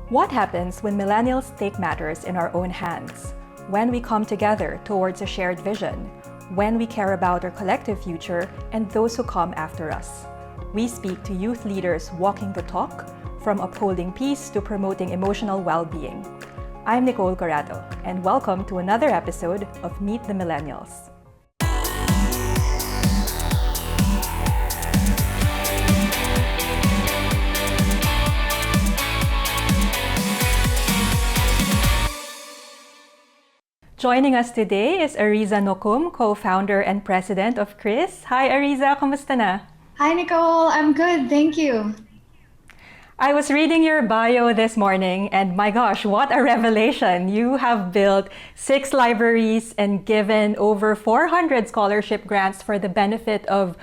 What happens when millennials take matters in our own hands? When we come together towards a shared vision? When we care about our collective future and those who come after us? We speak to youth leaders walking the talk, from upholding peace to promoting emotional well-being. I'm Nicole Corrado, and welcome to another episode of Meet the Millennials. Joining us today is Ariza Nokum, co-founder and president of CRIS. Hi Ariza, kumusta na? Hi Nicole, I'm good, thank you. I was reading your bio this morning and my gosh, what a revelation. You have built 6 libraries and given over 400 scholarship grants for the benefit of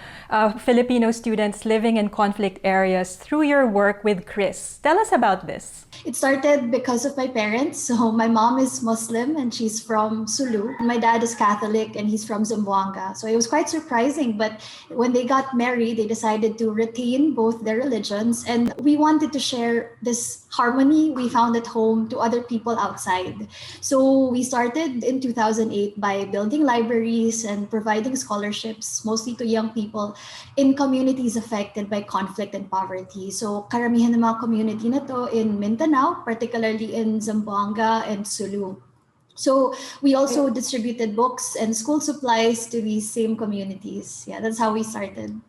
Filipino students living in conflict areas through your work with CRIS. Tell us about this. It started because of my parents. So my mom is Muslim and she's from Sulu. My dad is Catholic and he's from Zamboanga. So it was quite surprising, but when they got married, they decided to retain both their religions, and we wanted to share this harmony we found at home to other people outside. So we started in 2008 by building libraries and providing scholarships, mostly to young people in communities affected by conflict and poverty. So karamihan ng mga community na to in Mindanao, particularly in Zamboanga and Sulu. So we also distributed books and school supplies to these same communities. Yeah, that's how we started.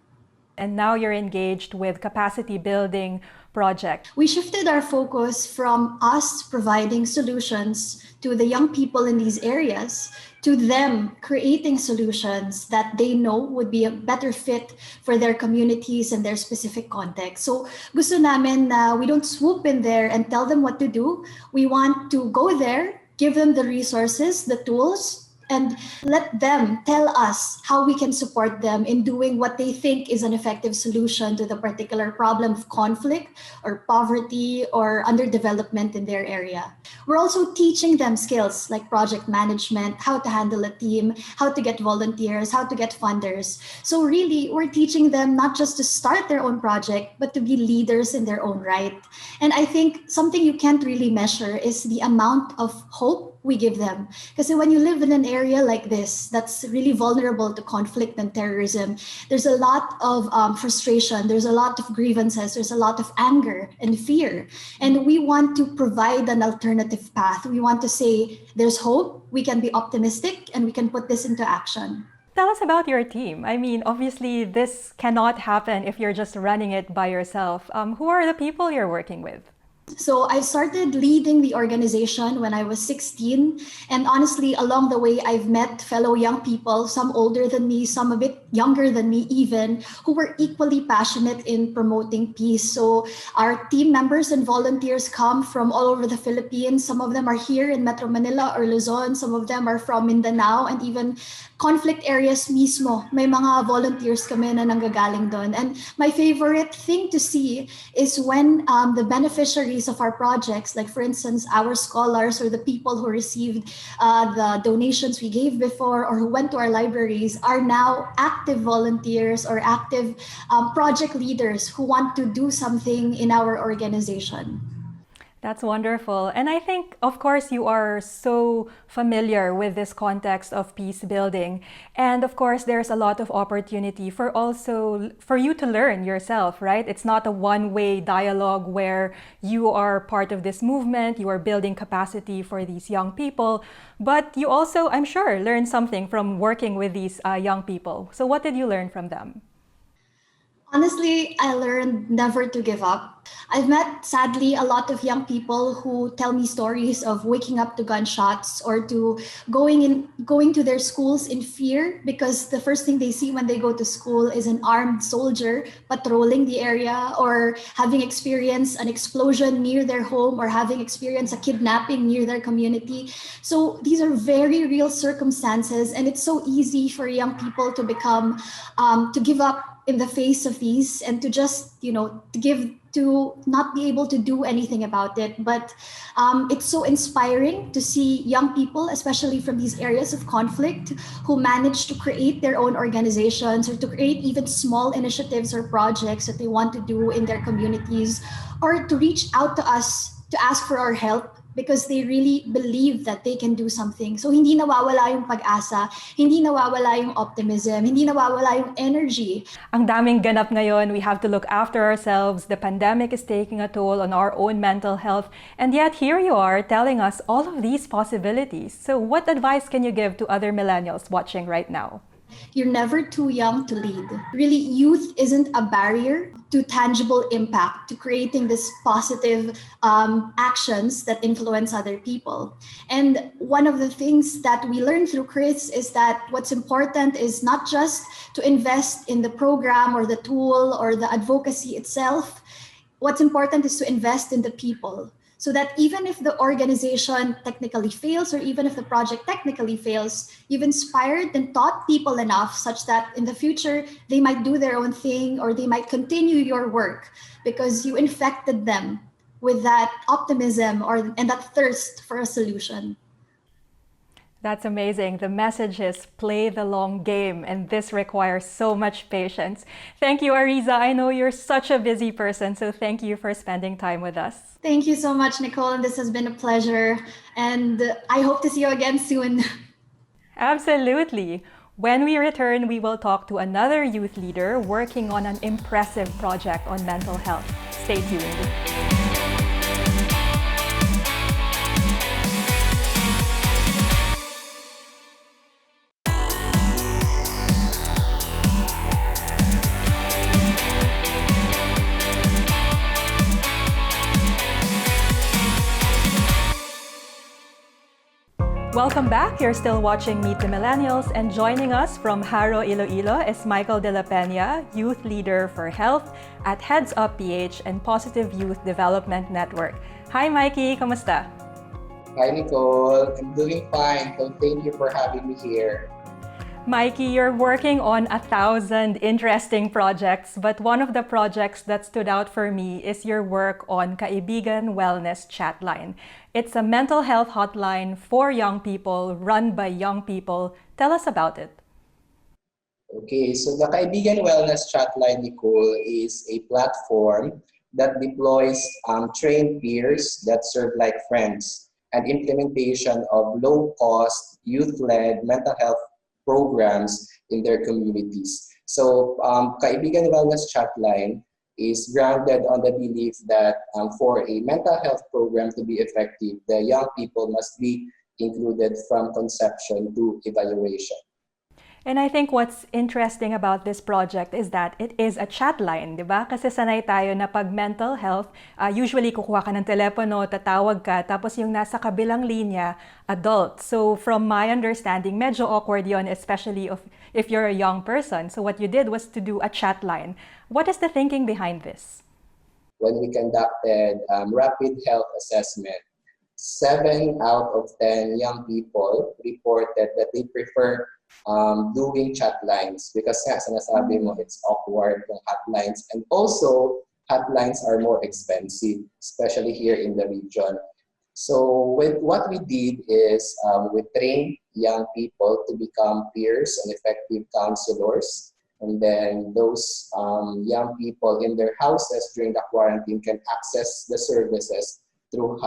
And now you're engaged with capacity building project. We shifted our focus from us providing solutions to the young people in these areas to them creating solutions that they know would be a better fit for their communities and their specific context. So gusto namin na we don't swoop in there and tell them what to do. We want to go there, give them the resources, the tools, and let them tell us how we can support them in doing what they think is an effective solution to the particular problem of conflict or poverty or underdevelopment in their area. We're also teaching them skills like project management, how to handle a team, how to get volunteers, how to get funders. So really, we're teaching them not just to start their own project, but to be leaders in their own right. And I think something you can't really measure is the amount of hope we give them. Because when you live in an area like this that's really vulnerable to conflict and terrorism, there's a lot of frustration, there's a lot of grievances, there's a lot of anger and fear. And we want to provide an alternative path. We want to say there's hope, we can be optimistic, and we can put this into action. Tell us about your team. I mean, obviously this cannot happen if you're just running it by yourself. Who are the people you're working with? So I started leading the organization when I was 16. And honestly, along the way, I've met fellow young people, some older than me, some a bit younger than me even, who were equally passionate in promoting peace. So our team members and volunteers come from all over the Philippines. Some of them are here in Metro Manila or Luzon. Some of them are from Mindanao and even conflict areas mismo. May mga volunteers kami na nanggagaling doon. And my favorite thing to see is when the beneficiaries of our projects, like for instance, our scholars or the people who received the donations we gave before or who went to our libraries are now active volunteers or active project leaders who want to do something in our organization. That's wonderful. And I think, of course, you are so familiar with this context of peace building. And of course, there's a lot of opportunity for you to learn yourself, right? It's not a one-way dialogue where you are part of this movement, you are building capacity for these young people, but you also, I'm sure, learn something from working with these young people. So what did you learn from them? Honestly, I learned never to give up. I've met, sadly, a lot of young people who tell me stories of waking up to gunshots or to going to their schools in fear because the first thing they see when they go to school is an armed soldier patrolling the area or having experienced an explosion near their home or having experienced a kidnapping near their community. So these are very real circumstances, and it's so easy for young people to become, to give up in the face of these and to just, to not be able to do anything about it. But it's so inspiring to see young people, especially from these areas of conflict, who manage to create their own organizations or to create even small initiatives or projects that they want to do in their communities, or to reach out to us to ask for our help because they really believe that they can do something. So hindi nawawala yung pag-asa, hindi nawawala yung optimism, hindi nawawala yung energy. Ang daming ganap ngayon. We have to look after ourselves. The pandemic is taking a toll on our own mental health. And yet here you are telling us all of these possibilities. So what advice can you give to other millennials watching right now? You're never too young to lead. Really, youth isn't a barrier to tangible impact, to creating this positive actions that influence other people. And one of the things that we learned through Chris is that what's important is not just to invest in the program or the tool or the advocacy itself. What's important is to invest in the people, so that even if the organization technically fails or even if the project technically fails, you've inspired and taught people enough such that in the future, they might do their own thing or they might continue your work because you infected them with that optimism and that thirst for a solution. That's amazing. The message is play the long game, and this requires so much patience. Thank you, Ariza. I know you're such a busy person, so thank you for spending time with us. Thank you so much, Nicole, and this has been a pleasure. And I hope to see you again soon. Absolutely. When we return, we will talk to another youth leader working on an impressive project on mental health. Stay tuned. Welcome back. You're still watching Meet the Millennials, and joining us from Haro, Iloilo is Michael De La Peña, Youth Leader for Health at Heads Up PH and Positive Youth Development Network. Hi, Mikey. Kamusta? Hi, Nicole. I'm doing fine. So thank you for having me here. Mikey, you're working on 1,000 interesting projects, but one of the projects that stood out for me is your work on Kaibigan Wellness Chatline. It's a mental health hotline for young people, run by young people. Tell us about it. Okay, so the Kaibigan Wellness Chatline, Nicole, is a platform that deploys trained peers that serve like friends and implementation of low-cost, youth-led mental health programs in their communities. So Kaibigan Wellness Chatline is grounded on the belief that for a mental health program to be effective, the young people must be included from conception to evaluation. And I think what's interesting about this project is that it is a chat line, di ba? Kasi sanay tayo na pag mental health, usually kukuha ka ng telepono, tatawag ka, tapos yung nasa kabilang linya, adult. So from my understanding, medyo awkward yon, especially if you're a young person. So what you did was to do a chat line. What is the thinking behind this? When we conducted rapid health assessment, 7 out of 10 young people reported that they prefer doing chat lines because nga sinasabi mo it's awkward yung hotlines, and also hotlines are more expensive, especially here in the region. So what we did is we trained young people to become peers and effective counselors, and then those young people in their houses during the quarantine can access the services through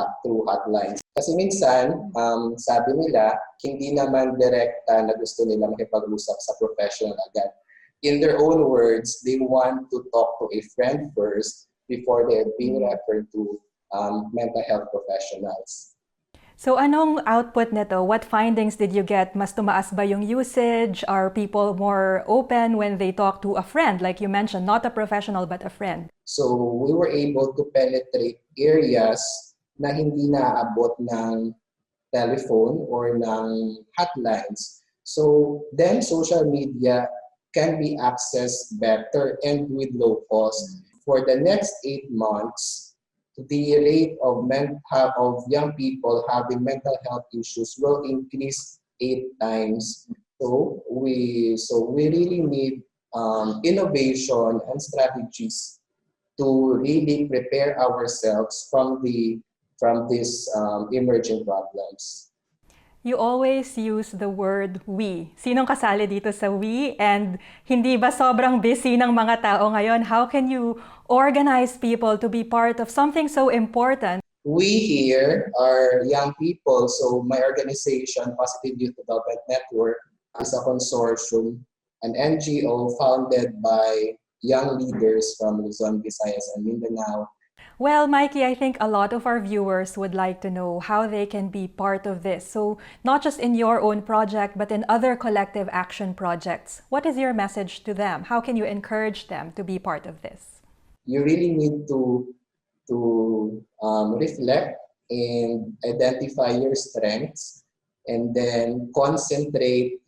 hotlines. Kasi minsan, sabi nila, hindi naman direkta na gusto nila makipag-usap sa professional agad. In their own words, they want to talk to a friend first before they're being referred to mental health professionals. So anong output nito? What findings did you get? Mas tumaas ba yung usage? Are people more open when they talk to a friend? Like you mentioned, not a professional but a friend. So we were able to penetrate areas na hindi naaabot ng telephone or ng hotlines. So then social media can be accessed better and with low cost. For the next 8 months, the rate of young people having mental health issues will increase 8 times. So we really need innovation and strategies to really prepare ourselves from these emerging problems. You always use the word we. Sinong kasali dito sa we? And hindi ba sobrang busy ng mga tao ngayon? How can you organize people to be part of something so important? We here are young people, so my organization, Positive Youth Development Network, is a consortium, an NGO founded by young leaders from Luzon, Visayas, and Mindanao. Well, Mikey, I think a lot of our viewers would like to know how they can be part of this. So, not just in your own project, but in other collective action projects. What is your message to them? How can you encourage them to be part of this? You really need to reflect and identify your strengths, and then concentrate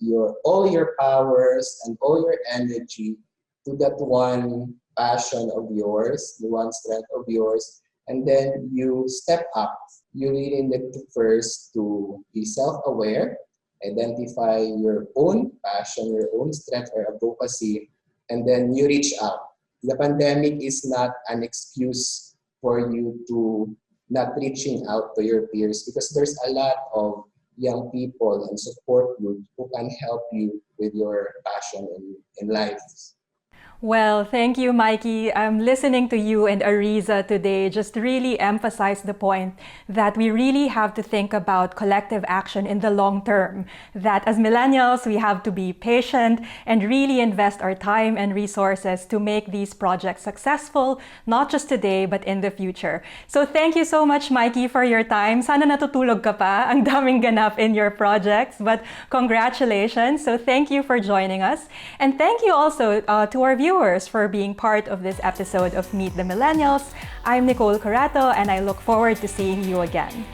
all your powers and all your energy to that one passion of yours, the one strength of yours, and then you step up. You really need to first to be self-aware, identify your own passion, your own strength or advocacy, and then you reach out. The pandemic is not an excuse for you to not reaching out to your peers, because there's a lot of young people and support groups who can help you with your passion in life. Well, thank you, Mikey. I'm listening to you and Ariza today just really emphasize the point that we really have to think about collective action in the long term. That as millennials, we have to be patient and really invest our time and resources to make these projects successful, not just today, but in the future. So thank you so much, Mikey, for your time. Sana natutulog ka pa. Ang daming ganap in your projects, but congratulations. So thank you for joining us. And thank you also to our viewers for being part of this episode of Meet the Millennials. I'm Nicole Carato, and I look forward to seeing you again.